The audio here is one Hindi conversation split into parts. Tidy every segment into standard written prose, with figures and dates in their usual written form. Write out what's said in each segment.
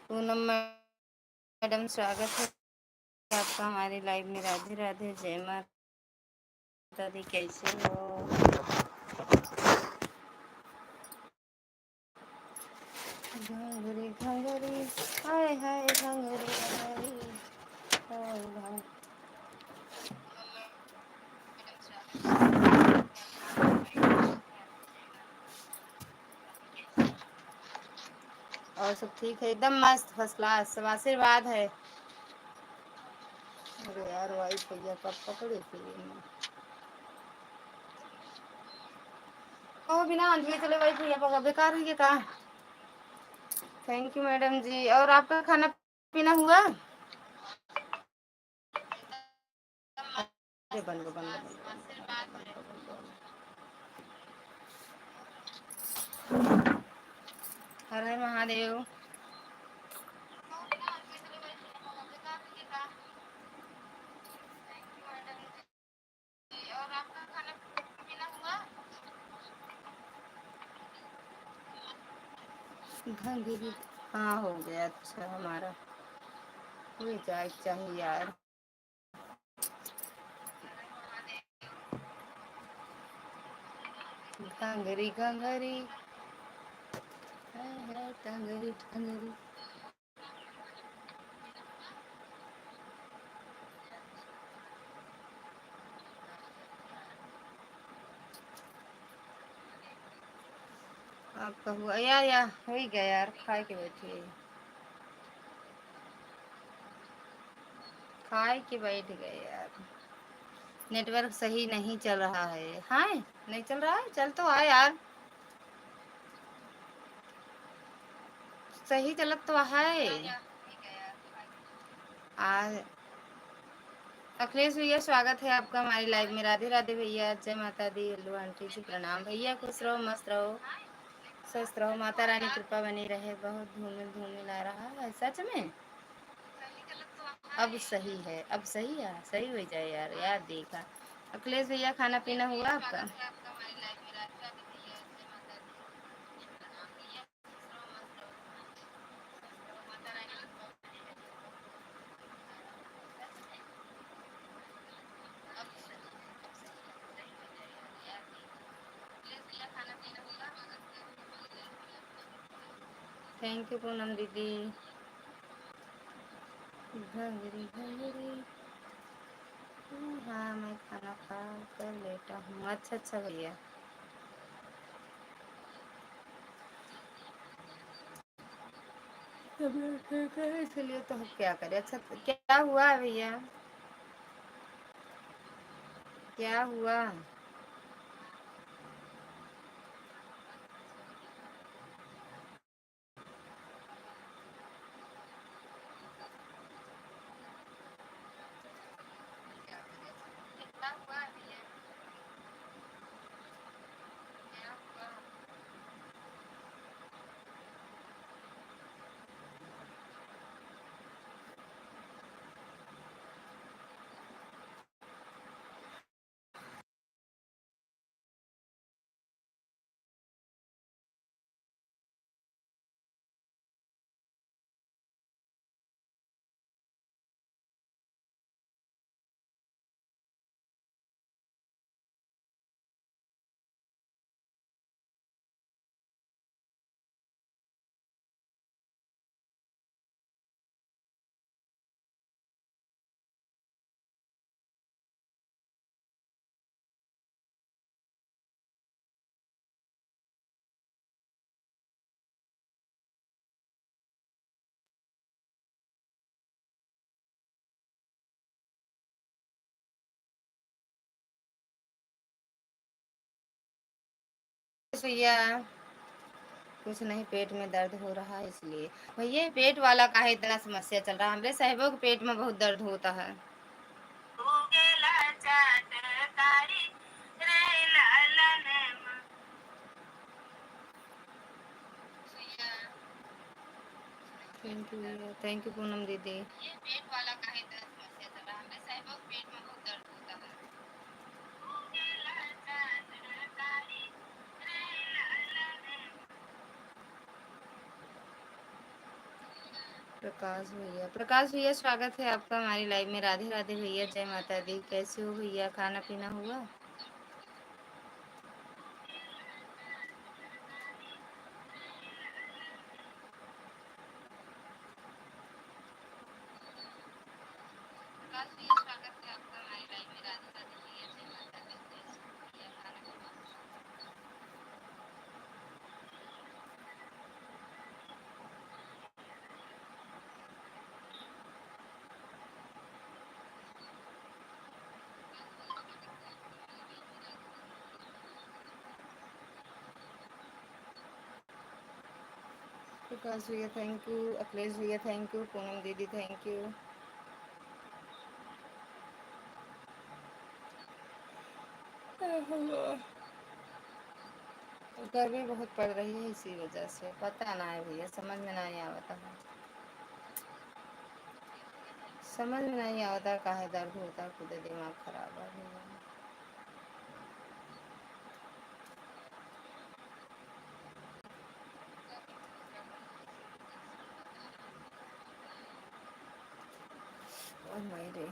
पूनम मैडम, स्वागत है आपका हमारी लाइव में। राधे राधे, जय माता दी। कैसे हो? घंघरी घंघरी, हाय हाय घंघरी घंघरी, हाय हाय। और सब ठीक है? एकदम मस्त, फर्स्ट क्लास, सब आशीर्वाद है। अरे यार, वाइफ भैया कब पकड़े फिर ओ बिना आंधी चले वाइफ भैया पकड़, बेकार है ये कहा। थैंक यू मैडम जी। और आपका खाना पीना हुआ? अरे बन गो बन गो बन गो। हर हर महादेव। और आपका खाना पीना हुआ? घंघरी, हाँ हो गया। अच्छा, हमारा कोई चाय चाहिए यार। घंघरी घंघरी, घंघरी घंघरी। आपका हुआ यार? या हो ही गया यार, खाए के बैठिए। खाए के बैठ गए यार। नेटवर्क सही नहीं चल रहा है। हाँ, नहीं चल रहा है? चल तो है यार, सही चलत तो है। आ अखिलेश भैया, स्वागत है आपका हमारी लाइव में। राधे राधे भैया, जय माता दी। अल्लू आंटी जी प्रणाम। भैया खुश रहो, मस्त रहो, स्वस्थ रहो, माता रानी कृपा बनी रहे। बहुत धूमिल धूमिल आ रहा है सच में। अब सही है, अब सही है, सही हो जाए यार। यार देखा अखिलेश भैया, खाना पीना हुआ आपका? थैंक यू पूनम दीदी। घंघरी घंघरी, हाँ मैं खाना खा कर लेटा हूँ। अच्छा अच्छा भैया। तबीयत ठीक है इसलिए तो हम क्या करें। अच्छा, तो क्या हुआ भैया? क्या हुआ? भैया कुछ नहीं, पेट में दर्द हो रहा है इसलिए। भैया पेट वाला का है, इतना समस्या चल रहा है। हमरे साहिबों के पेट में बहुत दर्द होता है। थैंक यू भैया, थैंक यू पूनम दीदी। ये पेट वाला का है, इतना समस्या चल रहा है। हमरे साहिबों के पेट में बहुत दर्द होता है। प्रकाश भैया स्वागत है आपका हमारी लाइव में। राधे राधे भैया, जय माता दी। कैसे हो भैया, खाना पीना हुआ? प्रकाश भैया स्वागत है आपका हमारी लाइव में। राधे राधे भैया, जय माता दी। कैसे हो भैया, खाना पीना हुआ? प्रकाश भैया थैंक यू, अखिलेश भैया थैंक यू, पूनम दीदी थैंक यू। गर्मी बहुत पड़ रही है, इसी वजह से पता ना है भैया, समझ में नहीं आता है। समझ में नहीं आता काहे दर्द होता है, खुद दिमाग खराब है भैया। और वही रे,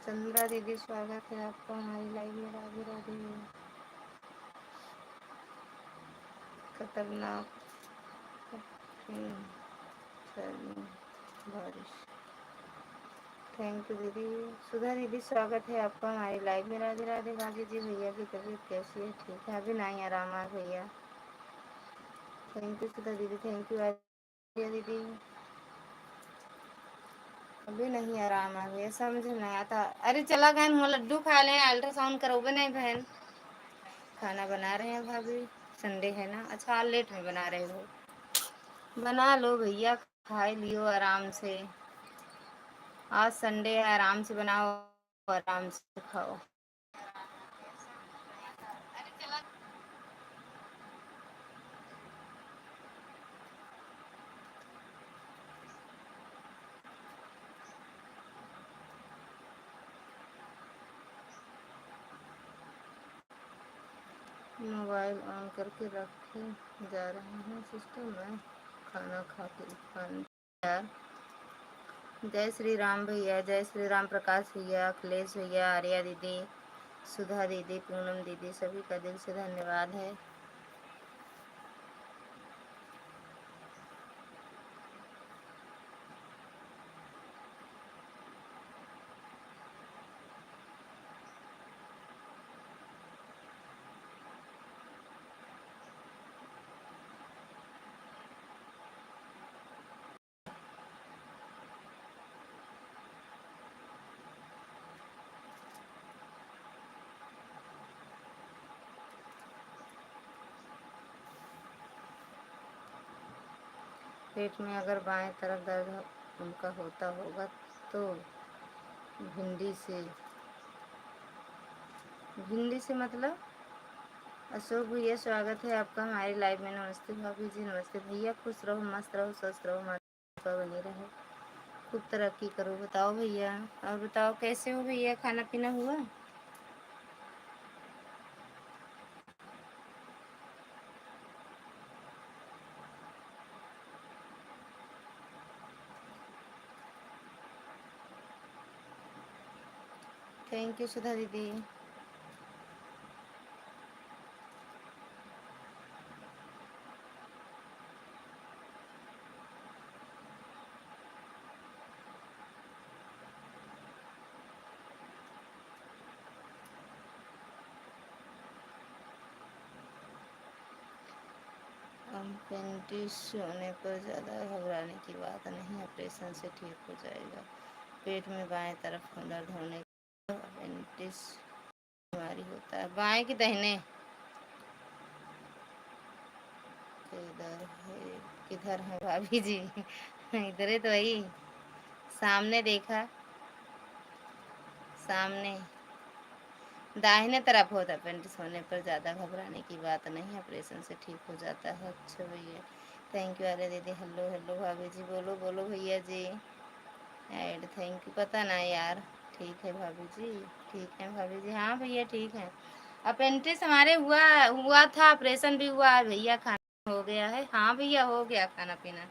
चंद्रा दीदी स्वागत है आपका हमारी लाइव में। राधे राधे। खतरनाक सर्दी, बारिश। थैंक यू दीदी। सुधा दीदी स्वागत है आपका हमारी लाइव में। राधे राधे। भाभी जी भैया की तबीयत कैसी है? ठीक है, अभी नहीं आराम है भैया। थैंक यू सुधा दीदी, थैंक यू आर्या दीदी। अभी नहीं आराम है भैया, समझ नहीं आता। अरे चला गए हम लड्डू खा लें, अल्ट्रासाउंड करोगे नहीं बहन? खाना बना रहे हैं भाभी, संडे है ना। अच्छा आज लेट में बना रहे हो? बना लो भैया, खाए लियो आराम से। आज संडे है, आराम से बनाओ, आराम से खाओ। मोबाइल ऑन करके रखे जा रहे हैं सिस्टम में, खाना खा के यार। जय श्री राम भैया, जय श्री राम। प्रकाश भैया, अखिलेश भैया, आर्या दीदी, सुधा दीदी, पूनम दीदी, सभी का दिल से धन्यवाद है। पेट में अगर बाएं तरफ दर्द उनका होता होगा तो भिंडी से, भिंडी से मतलब? अशोक भैया स्वागत है आपका हमारी लाइव में। नमस्ते भाभी जी, नमस्ते भैया। खुश रहो, मस्त रहो, स्वस्थ रहो, माता बनी रहे, खूब तरक्की करो। बताओ भैया, और बताओ कैसे हो भैया, खाना पीना हुआ? थैंक यू सुधा दीदी। अपेंडिक्स होने पर ज़्यादा घबराने की बात नहीं, ऑपरेशन से ठीक हो जाएगा। पेट में बाएं तरफ दर्द होने पर अपेंडिक्स बीमारी होता है। बाएं की दाहिने? किधर है, किधर है भाभी जी? इधर है तो वही सामने देखा, सामने दाहिने तरफ होता है। अपेंडिक्स होने पर ज़्यादा घबराने की बात नहीं, ऑपरेशन से ठीक हो जाता है। अच्छा भैया, थैंक यू अरे दीदी। हेलो हेलो भाभी जी, बोलो बोलो भैया जी। ऐड थैंक यू, पता ना यार, ठीक है भाभी जी, ठीक है भाभी जी। हाँ भैया ठीक है। अपेंडिक्स हमारे हुआ हुआ था, ऑपरेशन भी हुआ है भैया, खाना हो गया है। हाँ भैया हो गया खाना पीना।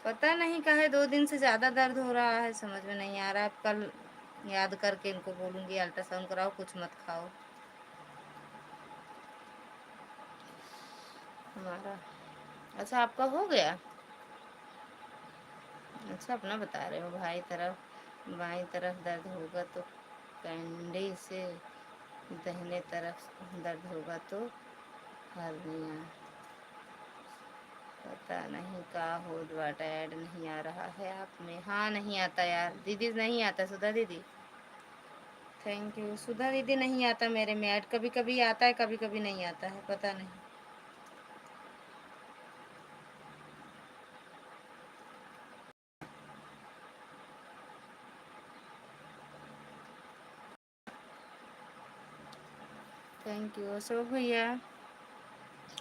पता नहीं कहे 2 दिन से ज़्यादा दर्द हो रहा है, समझ में नहीं आ रहा है। कल याद करके इनको बोलूँगी अल्ट्रासाउंड कराओ, कुछ मत खाओ हमारा। अच्छा आपका हो गया? अच्छा अपना बता रहे हो। भाई तरफ बाई तरफ दर्द होगा तो कैंडी से, दाहिने तरफ दर्द होगा तो हर्निया। पता नहीं का हो द्वारा ऐड नहीं आ रहा है आप में। हाँ नहीं आता यार दीदी, नहीं आता सुधा दीदी। थैंक यू सुधा दीदी, नहीं आता मेरे में ऐड। कभी कभी आता है, कभी कभी नहीं आता है, पता नहीं। थैंक यू अशोक भैया।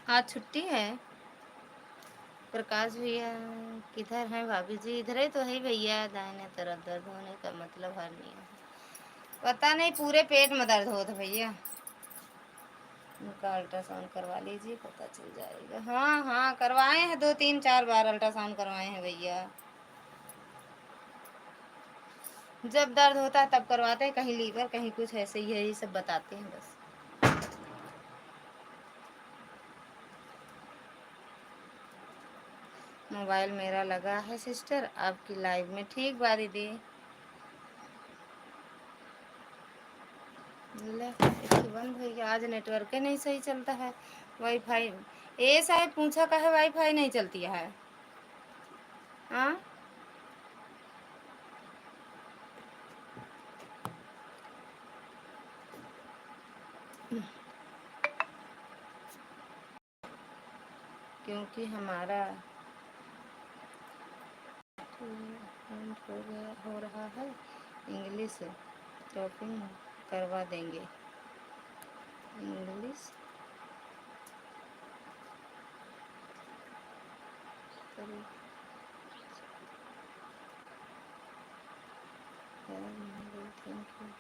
आज छुट्टी है। प्रकाश भैया किधर हैं? भाभी जी इधर ही तो है भैया। दाहिने तरफ दर्द होने का मतलब हर्निया है। पता नहीं, पूरे पेट में दर्द हो था भैया। उनका अल्ट्रासाउंड करवा लीजिए, पता चल जाएगा। हाँ हाँ करवाए हैं, 2 3 4 बार अल्ट्रासाउंड करवाए हैं भैया। जब दर्द होता है तब करवाते हैं, कहीं लीवर कहीं कुछ ऐसे ही है, ये सब बताते हैं बस। मोबाइल मेरा लगा है सिस्टर आपकी लाइव में। ठीक बा दीदी। ले बंद हो गया, आज नेटवर्क ही नहीं सही चलता है। वाईफाई ए साहब पूछा का है, वाईफाई नहीं चलती है। हाँ क्योंकि हमारा हो रहा है इंग्लिश टॉपिंग करवा देंगे। English thank you.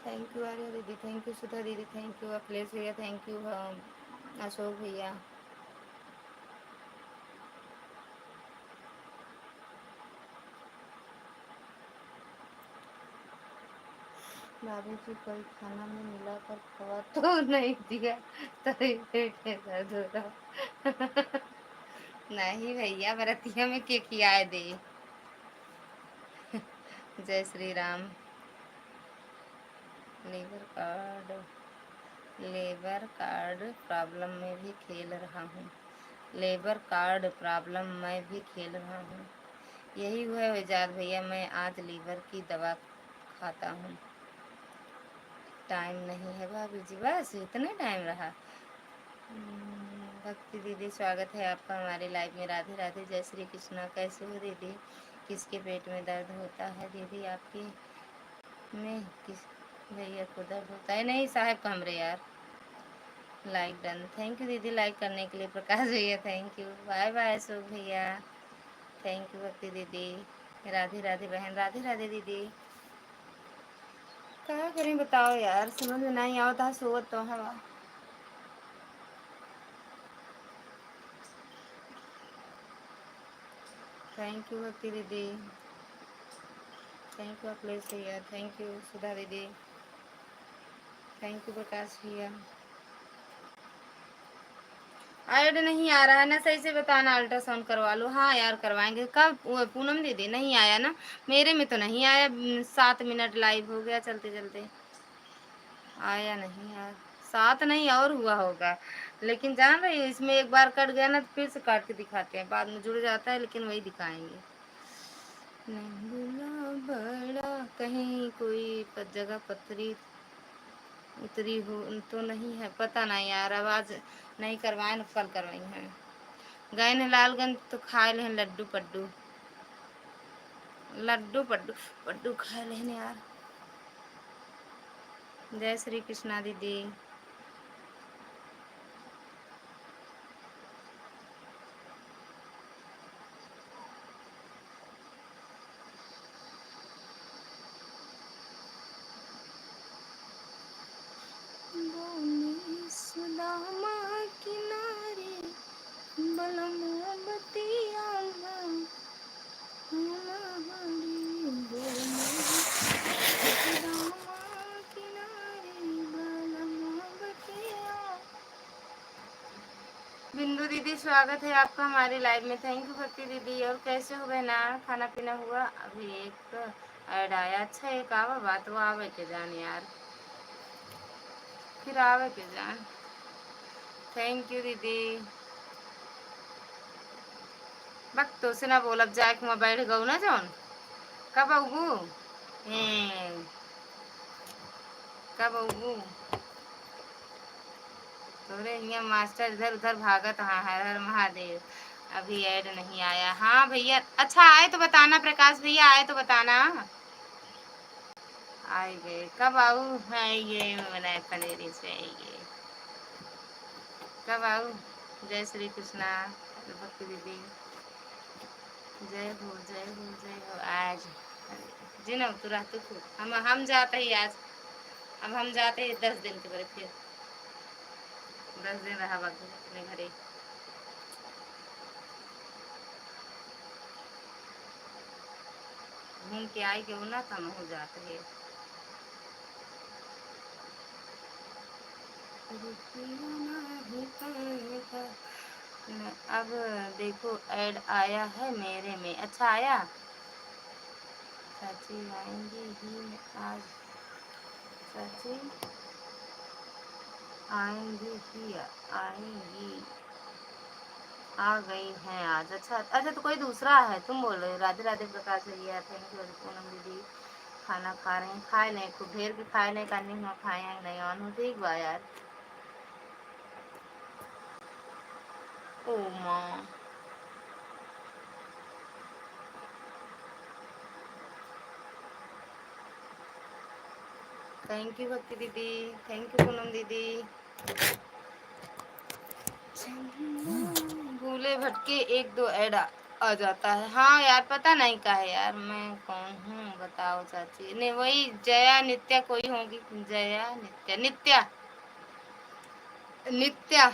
Thank you Arya दीदी, थैंक यू सुधा दीदी, थैंक यू अखिलेश भैया, थैंक यू अशोक भैया। भाभी जी कोई खाना में मिलाकर खवा तो नहीं दिया तभी पेट में दर्द हो रहा। नहीं भैया बरतिया में के खियाए दे। जय Shri Ram. Labour card, labour card problem में भी खेल रहा हूँ। लेबर कार्ड प्रॉब्लम में भी खेल रहा हूँ। यही हुआ है जाद भैया, मैं आज लीवर की दवा खाता हूँ। टाइम नहीं है भाभी जी, बस इतना टाइम रहा। भक्ति दीदी स्वागत है आपका हमारे लाइव में। राधे राधे, जय श्री कृष्णा। कैसे हो दीदी? किसके पेट में दर्द होता है दीदी? आपकी में किस भैया को दर्द होता है? नहीं साहब कमरे यार। लाइक डन, थैंक यू दीदी लाइक करने के लिए। प्रकाश भैया thank you. Bye bye Ashok भैया, थैंक यू भक्ति दीदी। राधे राधे बहन, राधे राधे दीदी। क्या करें बताओ यार, समझ में नहीं आता, सोवत तो हवा। थैंक यू भक्ति दीदी, थैंक यू अखिलेश भैया, थैंक यू सुधा दीदी, थैंक यू प्रकाश भैया। ऐड नहीं आ रहा है ना, सही से बताना। अल्ट्रासाउंड करवा लो। हाँ यार करवाएंगे। कब? पूनम दीदी नहीं आया ना मेरे में, तो नहीं आया। 7 मिनट लाइव हो गया चलते चलते, आया नहीं यार। 7 नहीं और हुआ होगा, लेकिन जान रही हो इसमें एक बार कट गया ना तो फिर से काट के दिखाते हैं, बाद में जुड़ जाता है लेकिन वही दिखाएंगे। नंगला बड़ा कहीं कोई जगह पथरी उतरी हो तो नहीं है, पता नहीं यार। आवाज़ नहीं करवाए ना, कल करवाई हैं। गए न लालगंज तो खाए ले लड्डू पड्डू, लड्डू पड्डू पड्डू खाए लेन यार। जय श्री कृष्णा दीदी। दीदी, स्वागत है आपका हमारी लाइव में। थैंक यू भक्ति दीदी। और कैसे हो बहना, खाना पीना हुआ? अभी एक ऐड आया। अच्छा, एक आवा बात वो आवे के जान यार, फिर आवे के जान। थैंक यू दीदी। वक्त तो से ना बोलब जाए मैं बैठ गऊ ना जौन। कब आऊगू? कब आऊगू? तोरे यहाँ मास्टर इधर उधर भागत। हाँ, हर हर महादेव। अभी ऐड नहीं आया। हाँ भैया, अच्छा आए तो बताना। प्रकाश भैया आए तो बताना। आएंगे कब आऊ? आएंगे बनाए पनेरी से आएंगे। कब आऊ? जय श्री कृष्णा भक्ति दीदी। जय हो जय हो जय हो। आज जी ना तू रहते तू हम जाते ही आज। अब हम जाते ही 10 दिन के बाद, फिर 10 दिन रहा बाकी अपने घरे। घूम के आई के ना तो हम हो जाते हैं। अब देखो ऐड आया है मेरे में। अच्छा आया। चाची आएंगी ही आज। चाची आएंगी ही आएंगी। आ गई हैं आज। अच्छा अच्छा, तो कोई दूसरा है तुम बोल रहे हो? राधे राधे प्रकाश भैया, थैंक यू पूनम दीदी। खाना खा रहे हैं? खाए नहीं, खूब ढेर के खाए नहीं, करनी हुआ खाए हैं नहीं ऑन हो। ठीक बा यार। ओ माँ, थैंक यू भक्ति दीदी, थैंक यू पूनम दीदी। भूले भटके एक दो ऐड आ जाता है। हाँ यार, पता नहीं का है यार, मैं कौन हूँ बताओ चाची? नहीं, वही जया नित्या कोई होगी। जया नित्या नित्या नित्या।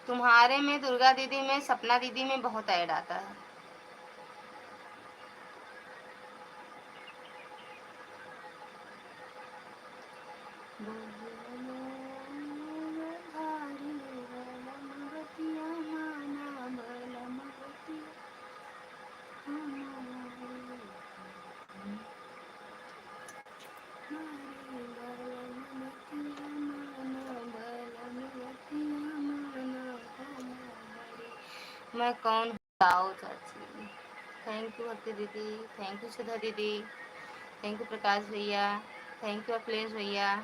तुम्हारे में, दुर्गा दीदी में, सपना दीदी में बहुत ऐड आता है। मैं कौन बताओ चाची? थैंक यू भक्ति दीदी, थैंक यू सुधा दीदी, थैंक यू प्रकाश भैया, थैंक यू अखिलेश भैया।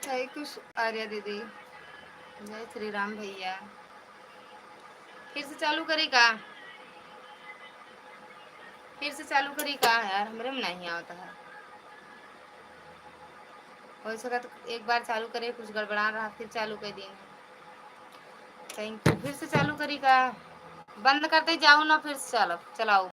थैंक यू आर्या दीदी। जय श्री राम भैया। फिर से चालू करी का? फिर से चालू करी का यार? हमरे में नहीं आता है। हो सका तो एक बार चालू करे, कुछ गड़बड़ा रहा, फिर चालू कर दिए। Thank you. फिर से चालू करी का? बंद करते जाओ ना, फिर से चलाओ।